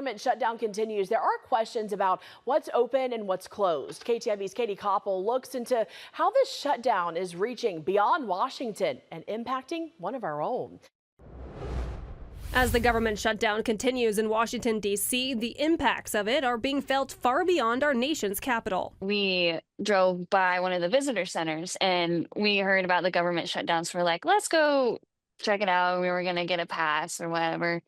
government shutdown continues, there are questions about what's open and what's closed. KTIV's Katie Koppel looks into how this shutdown is reaching beyond Washington and impacting one of our own. As the government shutdown continues in Washington, D.C., the impacts of it are being felt far beyond our nation's capital. We drove by one of the visitor centers and we heard about the government shutdowns. So we're like, let's go check it out. We were going to get a pass or whatever.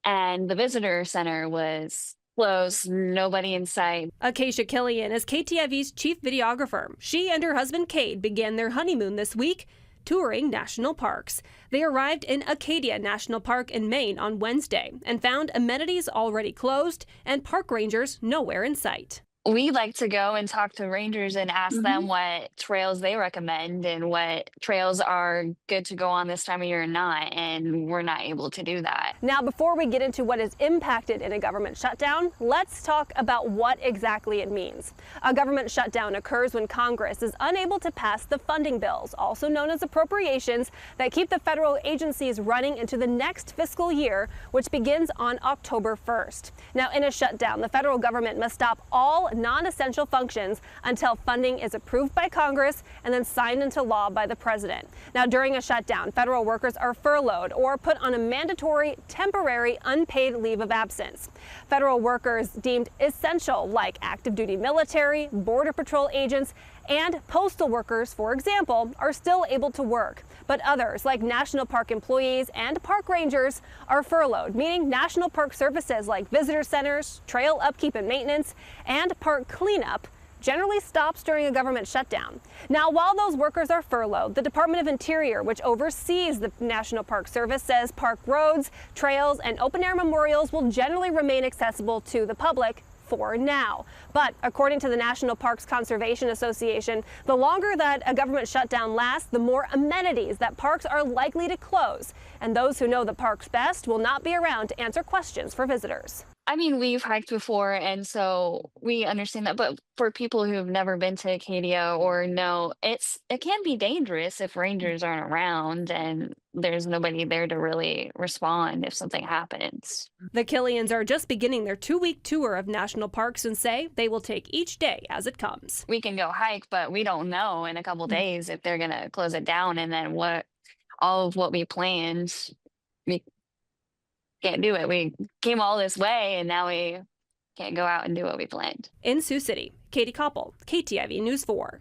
And the visitor center was closed, nobody in sight. Acacia Killian is KTIV's chief videographer. She and her husband, Cade, began their honeymoon this week, touring national parks. They arrived in Acadia National Park in Maine on Wednesday and found amenities already closed and park rangers nowhere in sight. We like to go and talk to rangers and ask them what trails they recommend and what trails are good to go on this time of year or not, and we're not able to do that. Now, before we get into what is impacted in a government shutdown, let's talk about what exactly it means. A government shutdown occurs when Congress is unable to pass the funding bills, also known as appropriations, that keep the federal agencies running into the next fiscal year, which begins on October 1st. Now, in a shutdown, the federal government must stop all non-essential functions until funding is approved by Congress and then signed into law by the president. Now, during a shutdown, federal workers are furloughed or put on a mandatory temporary unpaid leave of absence. Federal workers deemed essential, like active duty military, border patrol agents, and postal workers, for example, are still able to work. But others, like national park employees and park rangers, are furloughed, meaning national park services like visitor centers, trail upkeep and maintenance, and park cleanup generally stops during a government shutdown. Now, while those workers are furloughed, the Department of Interior, which oversees the National Park Service, says park roads, trails, and open-air memorials will generally remain accessible to the public for now. But according to the National Parks Conservation Association, the longer that a government shutdown lasts, the more amenities that parks are likely to close. And those who know the parks best will not be around to answer questions for visitors. I mean, we've hiked before, and so we understand that. But for people who have never been to Acadia or know, it can be dangerous if rangers aren't around and there's nobody there to really respond if something happens. The Killians are just beginning their 2-week tour of national parks and say they will take each day as it comes. We can go hike, but we don't know in a couple days if they're going to close it down, and then all of what we planned, we can't do it. We came all this way and now we can't go out and do what we planned. In Sioux City, Katie Koppel, KTIV News 4.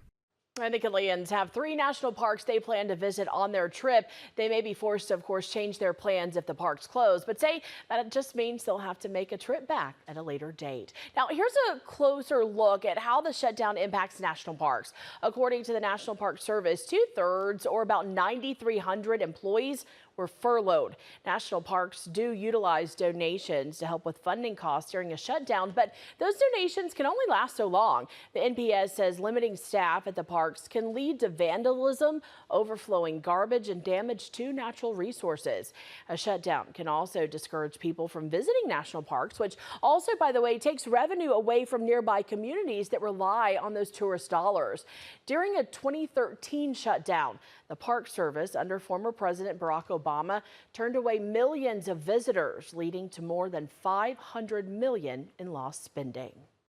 And the Killians have 3 national parks they plan to visit on their trip. They may be forced to, of course, change their plans if the parks close, but say that it just means they'll have to make a trip back at a later date. Now, here's a closer look at how the shutdown impacts national parks. According to the National Park Service, 2/3 or about 9,300 employees were furloughed. National parks do utilize donations to help with funding costs during a shutdown, but those donations can only last so long. The NPS says limiting staff at the parks can lead to vandalism, overflowing garbage, and damage to natural resources. A shutdown can also discourage people from visiting national parks, which also, by the way, takes revenue away from nearby communities that rely on those tourist dollars. During a 2013 shutdown, the Park Service, under former President Barack Obama, turned away millions of visitors, leading to more than $500 million in lost spending.